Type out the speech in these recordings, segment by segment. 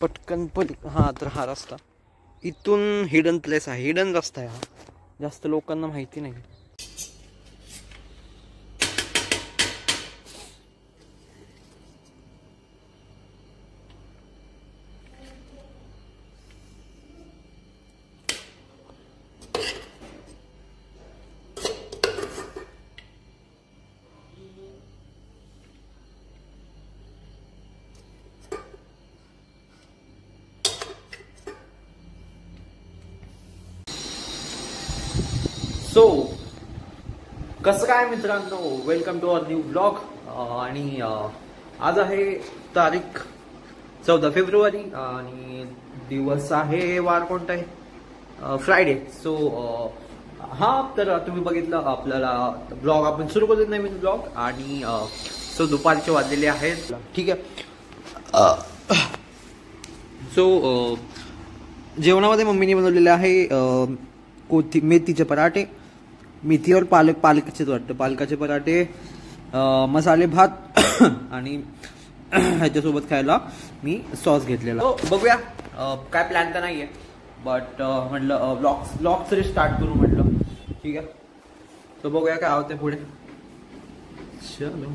पटकन हां तर हा रस्ता इथून हिडन प्लेस आहे, हिडन रस्ता आहे हा, जास्त लोकांना माहिती नाही. सो कसं काय मित्रांनो, welcome to our new blog. आणि आज आहे तारीख 14 फेब्रुवारी आणि दिवस आहे, वार कोणता आहे, फ्रायडे. सो हा तर तुम्ही बघितलं आपल्याला ब्लॉग आपण सुरू करतो, नवीन ब्लॉग. आणि सो दुपारचे वाजलेले आहेत, ठीक आहे. सो जेवणामध्ये मम्मीने बनवलेले आहे मेथीचे पराठे, मेथीवर पालकाचे पराठे, मसाले भात आणि ह्याच्यासोबत खायला मी सॉस घेतलेला. बघूया, काय प्लॅन तर नाहीये, बट म्हटलं ब्लॉग तरी स्टार्ट करू म्हटलं, ठीक आहे. तर बघूया काय होते पुढे. चलो.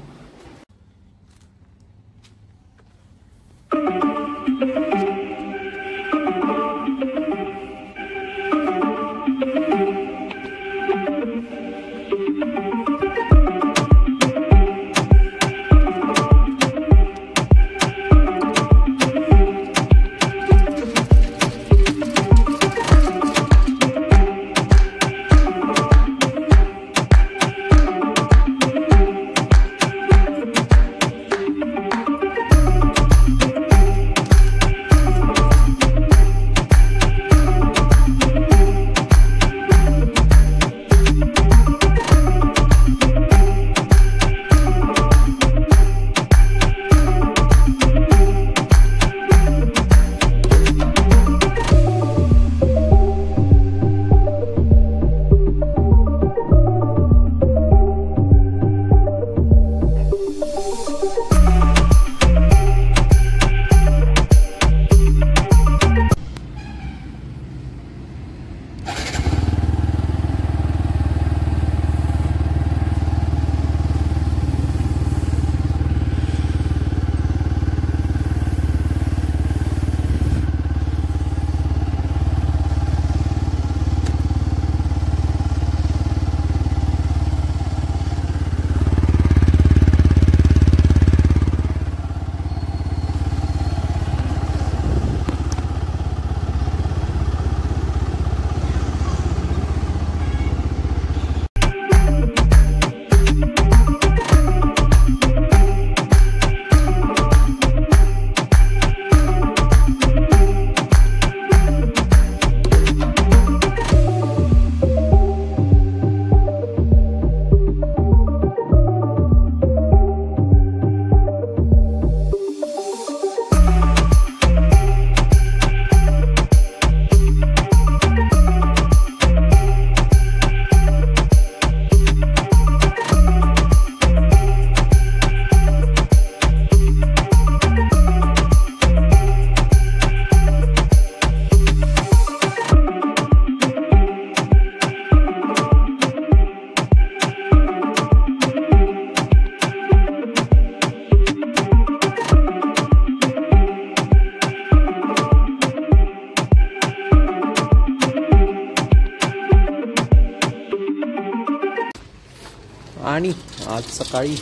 आणि आज सकाळी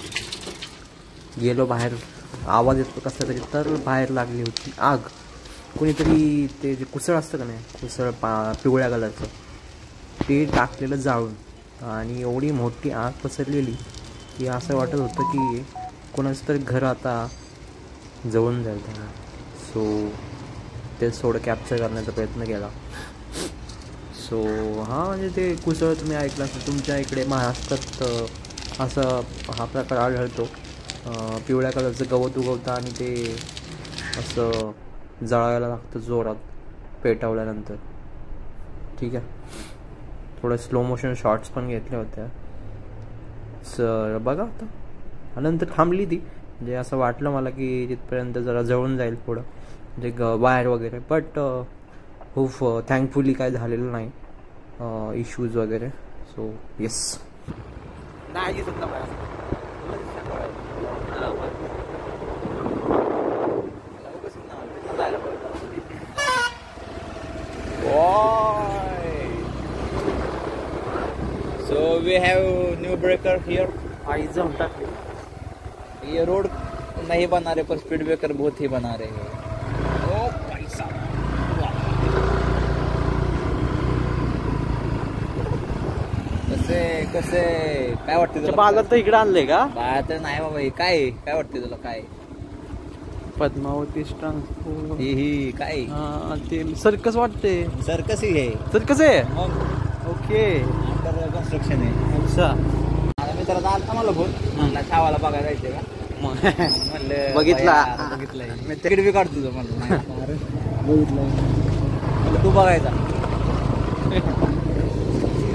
गेलो बाहेर, आवाज येतो कसला तरी, तर बाहेर लागली होती आग. कोणीतरी ते जे कुसळ असतं का नाही, कुसळ पिवळ्या कलरचं, ते टाकलेलं जाळून, आणि एवढी मोठी आग पसरलेली की असं वाटत होतं की कोणाचं तरी घर आता जळून जाईल त्यांना. सो ते थोडं कॅप्चर करण्याचा प्रयत्न केला. सो हां, म्हणजे ते कुसळ तुम्ही ऐकलं असेल, तुमच्या इकडे महाराष्ट्रात असं हा प्रकार आढळतो. पिवळ्या कलरचं गवत उगवतं आणि ते असं जळायला लागतं जोरात पेटवल्यानंतर, ठीक आहे. थोडं स्लो मोशन शॉट्स पण घेतल्या होत्या. सर बघा आता, नंतर थांबली ती, म्हणजे असं वाटलं मला की तिथपर्यंत जरा जळून जाईल पुढं, म्हणजे वायर वगैरे, बट खूप थँकफुली काय झालेलं नाही इश्यूज वगैरे. So yes. नाही दिसत ना So we have new breaker here. आई जाऊन टाकली. ये रोड नहीं बना रहे पर स्पीड ब्रेकर बहुत ही बना रहे हैं. ओ पैसा. कसे कसे काय वाटते तुला? बाजार तर इकडे आणले का? बाजार तर नाही बाबा. हे काय वाटते तुला? काय पद्मावती ट्रान्सपोर्ट ही काय ते सर्कस वाटते. सर्कस ही आहे. सर्कस आहे. मग ओके. अंडर कन्स्ट्रक्शन आहे. अच्छा. आता मी तर आलता मला फोन म्हणला छावाला बघायला जायचे का म्हणलं बघितलंय मी तिकीट बी काढतो तुझं म्हणलं बघितलंय तू बघायचा.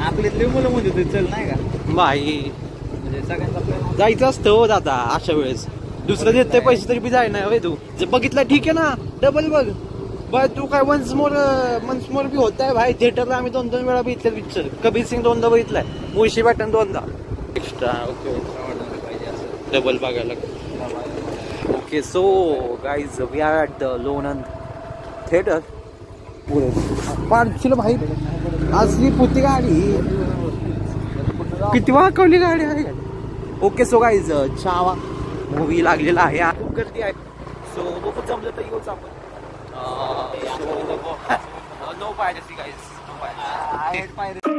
आपल्यातली मुलं म्हणजे ते चल नाही का बाई म्हणजे सगळ्यांचा जायचं असतं हो दादा अशा वेळेस. दुसरं देते पैसे तरी बी जाय ना होय. तू जर बघितलं ठीक आहे ना, डबल बघ. बघ तू काय वन्स मोर बी होत आहे भाई. थिएटरला आम्ही 2-2 वेळा बघितले पिक्चर. कबीर सिंग 2दा बघितलाय, मुळशी पॅटर्न 2दा एक्स्ट्रा. ओके डबल बघायला. Okay so guys we are at the Lonand theatre. पार्थिल भाई असली पुती गाडी किती वाकवली गाडी आहे. Okay so guys Chhaava movie लागलेला आहे. खूप गर्दी आहे. सो बघू जमलं तर येऊच आपण. No piracy guys, no piracy.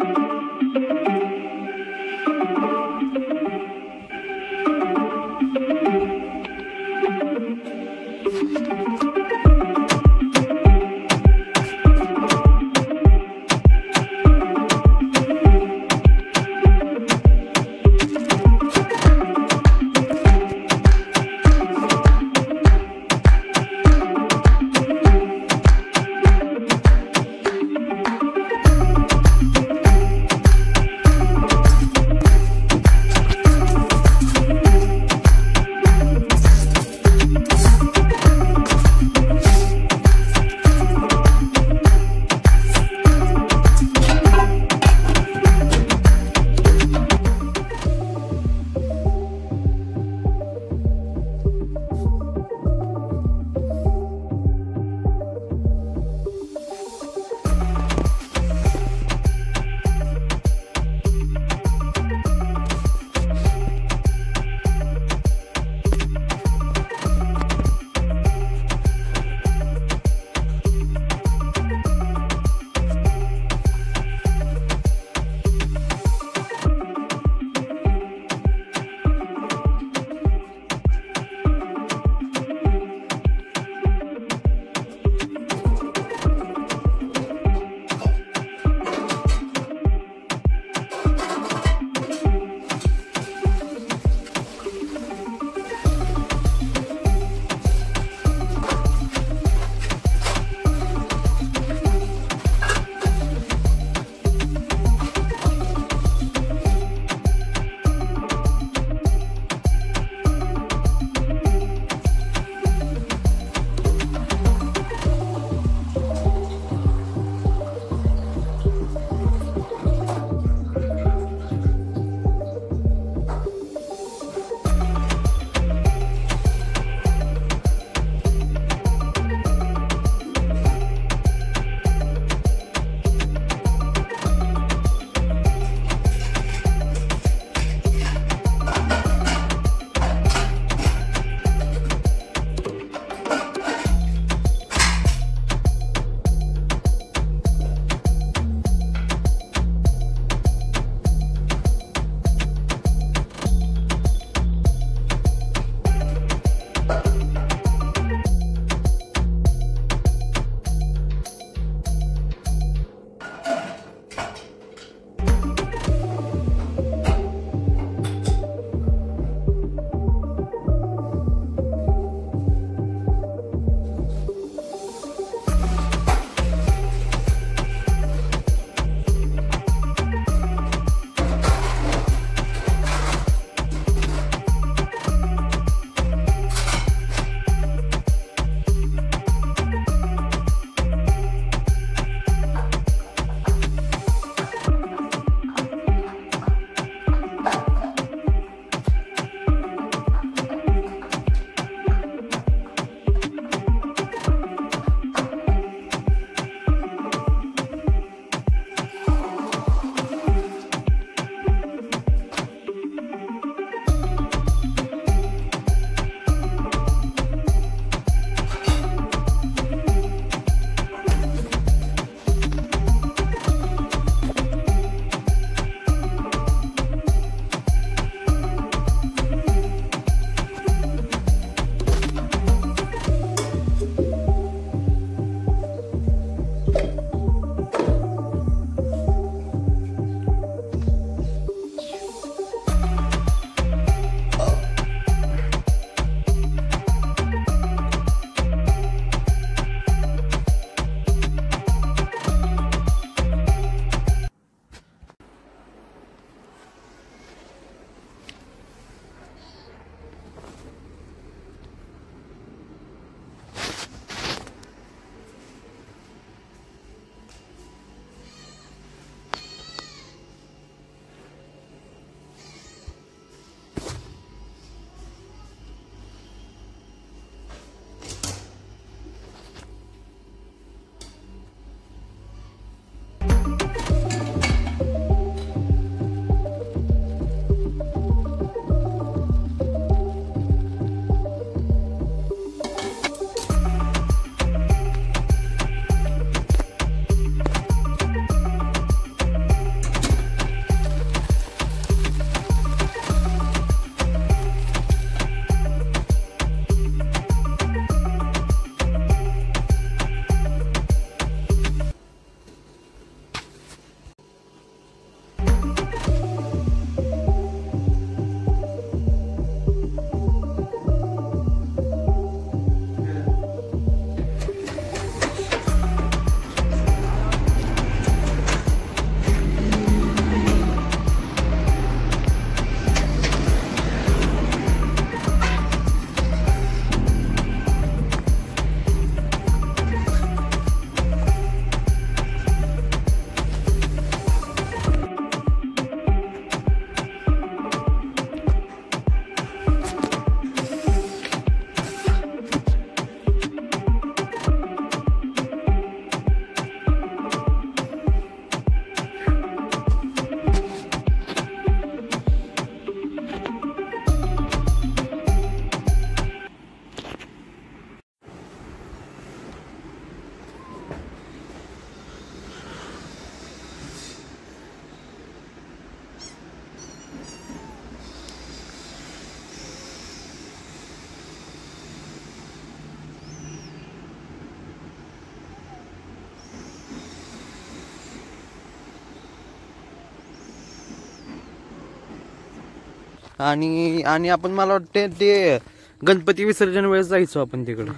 आणि आणि आपण मला वाटते ते गणपती विसर्जन वेळेस जायचो आपण तिकडं,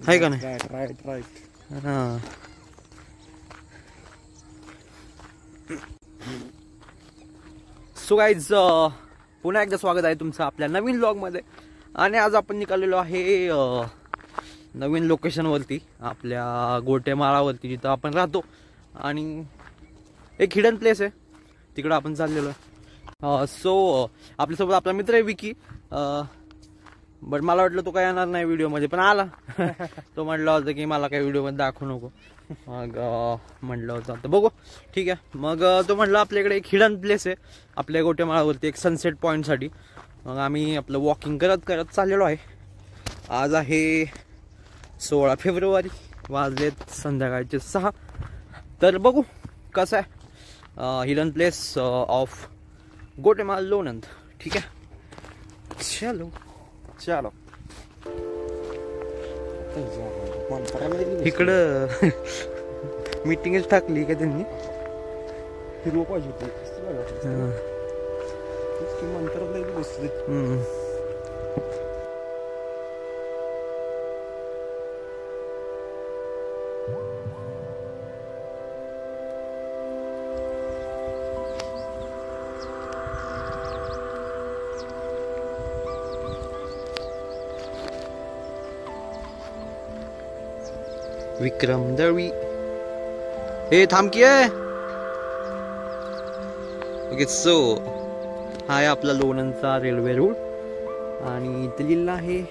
आहे का नाही? राईट. हा. सो गाईज, पुन्हा एकदा स्वागत आहे तुमचं आपल्या नवीन व्लॉगमध्ये. आणि आज आपण निघालेलो आहे नवीन लोकेशनवरती, आपल्या गोटेमाळावरती, जिथं आपण राहतो. आणि एक हिडन प्लेस आहे, तिकडं आपण चाललेलो आहे. सो आपल्यासोबत आपला मित्र आहे विकी. बट मला वाटलं तो काय येणार नाही व्हिडिओमध्ये, पण आला. तो म्हटलं होतं की मला काही व्हिडिओमध्ये दाखवू नको. मग म्हटलं होतं तर बघू, ठीक आहे. मग तो म्हटलं आपल्याकडे एक हिडन प्लेस आहे आपल्या गोटेमाळावरती, एक सनसेट पॉईंटसाठी. मग आम्ही आपलं वॉकिंग करत करत चाललेलो आहे. आज आहे 16 फेब्रुवारी, वाजलेत संध्याकाळचे 6. तर बघू कसं आहे हिडन प्लेस ऑफ गोटेमाळ लोणंद. ठीक आहे, चलो चलो. इकडं मीटिंगच टाकली का त्यांनी? हिरवं पाहिजे होती मंत्रालय बसले. विक्रम दळवी, हे थांब की आहे. ओके, सो हा आहे आपला लोणंदचा रेल्वे रूट. आणि इथे लिहिलं आहे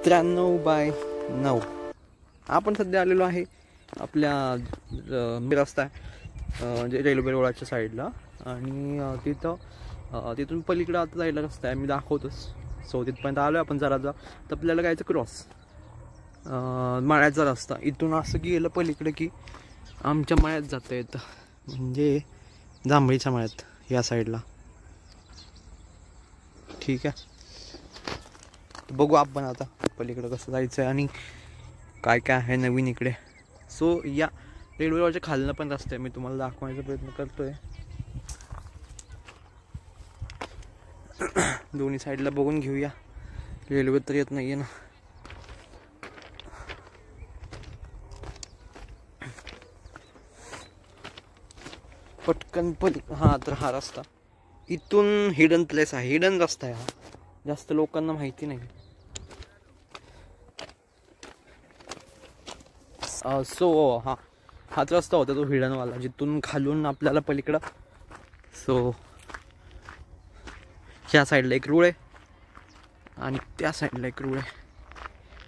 93/9. आपण सध्या आलेलो आहे आपल्या रस्ता आहे म्हणजे रेल्वे रोडाच्या साईडला. आणि तिथून पलीकडे आता जायला रस्ता आहे, मी दाखवतोच. सो तिथपर्यंत आलो आपण. जरा तर आपल्याला जायचं क्रॉस, माळ्याचा रस्ता. इथून असं गेलं पलीकडे की आमच्या माळ्यात जाता येतं, म्हणजे जांभळीच्या माळ्यात या साईडला. ठीक आहे, बघू आपण आता पलीकडे कसं जायचं आहे आणि काय काय आहे नवीन इकडे. सो या रेल्वेवरच्या खालनं पण रस्ते आहे, मी तुम्हाला दाखवण्याचा प्रयत्न करतोय. दोन्ही साईडला बघून घेऊया. रेल्वे तर येत नाहीये ना. पटकन हा तर हा रस्ता इथून हिडन प्लेस आहे, हिडन रस्ता आहे हा, जास्त लोकांना माहिती नाही. सो हाच रस्ता होता तो हिडनवाला, जिथून खालून आपल्याला पलीकडं. सो ह्या साईडला एक रूळ आहे आणि त्या साईडला एक रूळ आहे.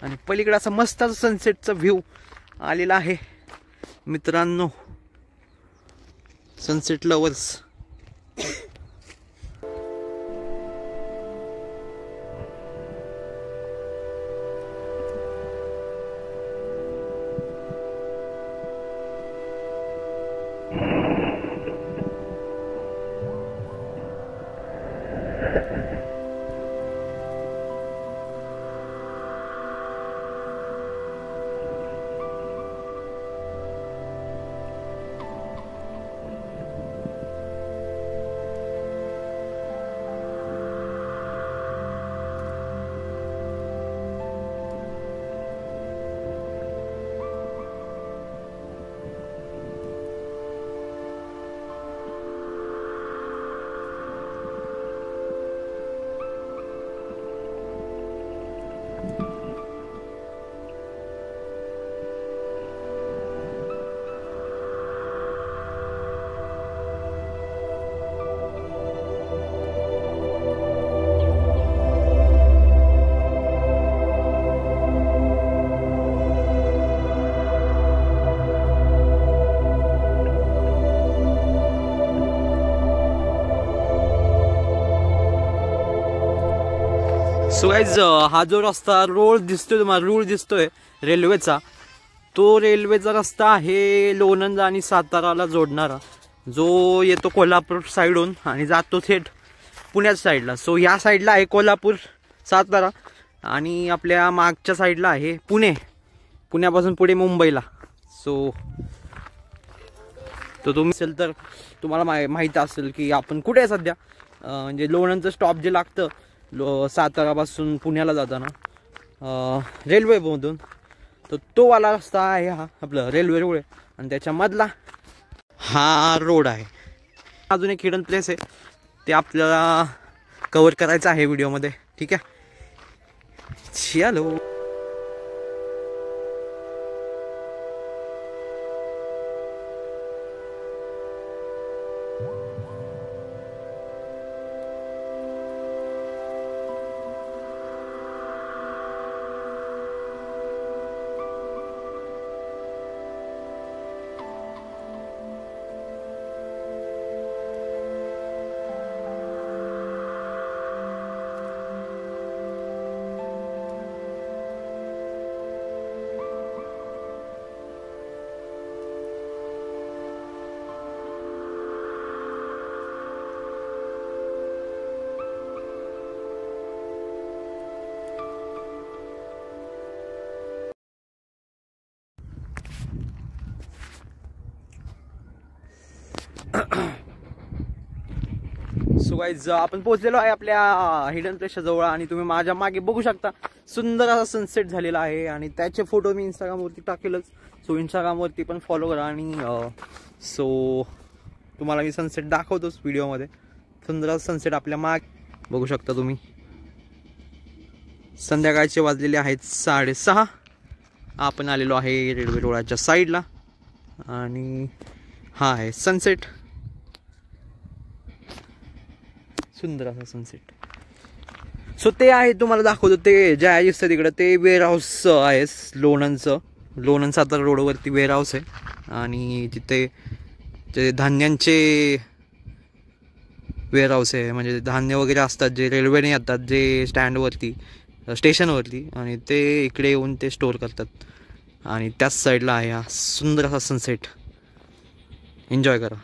आणि पलीकडे असा मस्त सनसेटचा व्ह्यू आलेला आहे मित्रांनो. Sunset lovers. सो गाइज, हा जो रस्ता रोड दिसतोय तुम्हाला, रूळ दिसतोय रेल्वेचा, तो रेल्वेचा रस्ता आहे लोणंद आणि साताराला जोडणारा, जो येतो कोल्हापूर साईडून आणि जातो थेट पुण्याच्या साईडला. सो या साईडला आहे कोल्हापूर सातारा आणि आपल्या मागच्या साईडला आहे पुणे, पुण्यापासून पुढे मुंबईला. सो तो तुम्ही असेल तर तुम्हाला माहीत असेल की आपण कुठे आहे सध्या. म्हणजे लोणंदचं स्टॉप जे लागतं सातारापासून पुण्याला जाताना रेल्वेमधून, तर तो वाला रस्ता आहे हा आपलं रेल्वे रोड आहे. आणि त्याच्यामधला हा रोड आहे. अजून एक हिडन प्लेस आहे, ते आपल्याला कव्हर करायचं आहे व्हिडिओमध्ये. ठीक आहे, चलो. सो गाईज आपण पोहोचलेलो आहे आपल्या हिडन प्लेसच्या जवळ. आणि तुम्ही माझ्या मागे बघू शकता सुंदर असा सनसेट झालेला आहे. आणि त्याचे फोटो मी इंस्टाग्रामवरती टाकेलच. सो इंस्टाग्रामवरती पण फॉलो करा. आणि सो तुम्हाला मी सनसेट दाखवतोच व्हिडिओमध्ये. सुंदर असा सनसेट आपल्या माग बघू शकता तुम्ही. संध्याकाळचे वाजलेले आहेत 6:30. आपण आलेलो आहे रेल्वे रोडाच्या साईडला. आणि हा आहे सनसेट, सुंदर असा सनसेट. सो ते आहे तुम्हाला दाखवतो. ते जे आहे दिसतं तिकडं ते वेअर हाऊस आहे लोणंदचं. लोणंद सातारा रोडवरती वेअर हाऊस आहे. आणि तिथे जे धान्यांचे वेअर हाऊस आहे, म्हणजे धान्य वगैरे असतात जे रेल्वेने येतात जे स्टँडवरती स्टेशनवरती, आणि ते इकडे येऊन ते स्टोअर करतात. आणि त्याच साईडला आहे हा सुंदर असा सनसेट. एन्जॉय करा.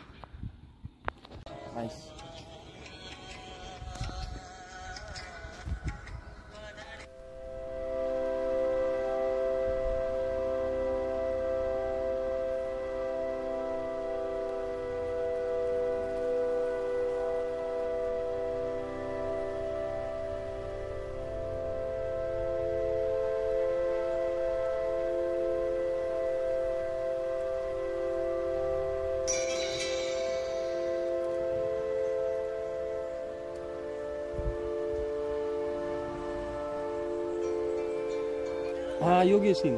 हाँ योगेश सिंह.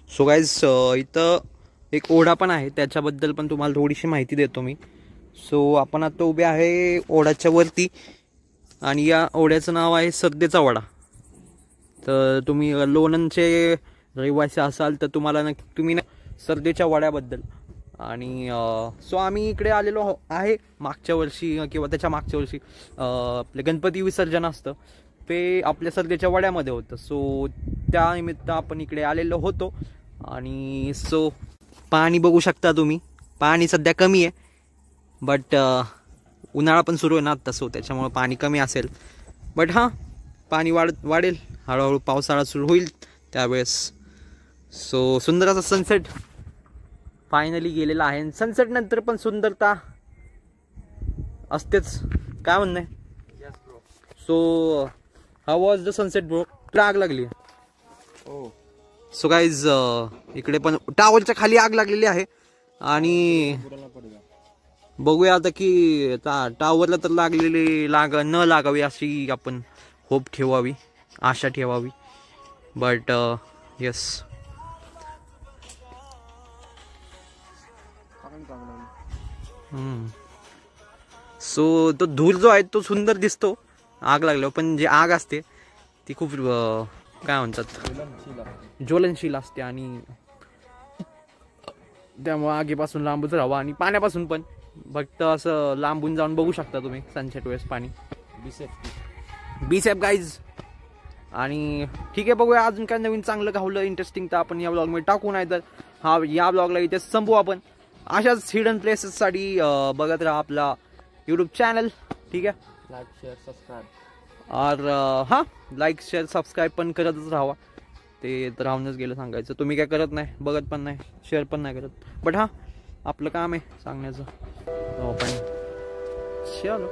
सो गाईज इथं एक ओढा पण आहे, त्याच्याबद्दल पण तुम्हाला थोडीशी माहिती देतो मी. सो आपण आता उभे आहे ओढ्याच्या वरती. आणि या ओढ्याचं नाव आहे सरदेचा ओढा. तर तुम्ही लोणंदचे रहिवासी असाल तर तुम्हाला तुम्ही सरदेच्या ओढ्याबद्दल. आणि सो आम्ही इकडे आलेलो आहे मागच्या वर्षी किंवा त्याच्या मागच्या वर्षी आपले गणपती विसर्जन असतं ते आपल्या सरदेच्या वड्यामध्ये होतं. सो त्यानिमित्त आपण इकडे आलेलो होतो. आणि सो पाणी बघू शकता तुम्ही. पाणी सध्या कमी आहे, बट उन्हाळा पण सुरू आहे ना आता, सो त्याच्यामुळे पाणी कमी असेल. बट हां, पाणी वाढेल हळूहळू, पावसाळा सुरू होईल त्यावेळेस. सो सुंदर असा सनसेट फायनली गेलेला आहे. सनसेट नंतर पण सुंदरता असतेच, काय म्हणणं आहे. So how was the sunset bro? आग लागली. सो गाईज इकडे पण टावरच्या खाली आग लागलेली आहे. आणि बघूया आता की टावरला तर लागलेली न लागावी अशी आपण होप ठेवावी, आशा ठेवावी. बट येस, सो तो धूर जो आहे तो सुंदर दिसतो आग लागल्यावर, पण जे आग असते ती खूप काय म्हणतात ज्वलनशील असते. आणि त्यामुळे आगीपासून लांबच राहावं. आणि पाण्यापासून पण फक्त असं लांबून जाऊन बघू शकता तुम्ही सनसेट वेळेस पाणी. Be safe guys. आणि ठीक आहे, बघूया अजून काय नवीन चांगलं घावलं इंटरेस्टिंग तर आपण या ब्लॉगमध्ये टाकू. नाही तर हा या ब्लॉगला इथे संपू आपण. अशाच हिडन प्लेसेससाठी बघत राहा आपला यूट्यूब चॅनल. ठीक आहे, लाईक शेअर सबस्क्राईब. और हां लाईक शेअर सबस्क्राईब पण करतच राहावा. ते तर राहूनच गेलं सांगायचं. तुम्ही काय करत नाही, बघत पण नाही, शेअर पण नाही करत. बट हां आपलं काम आहे सांगण्याचं. पण चलो.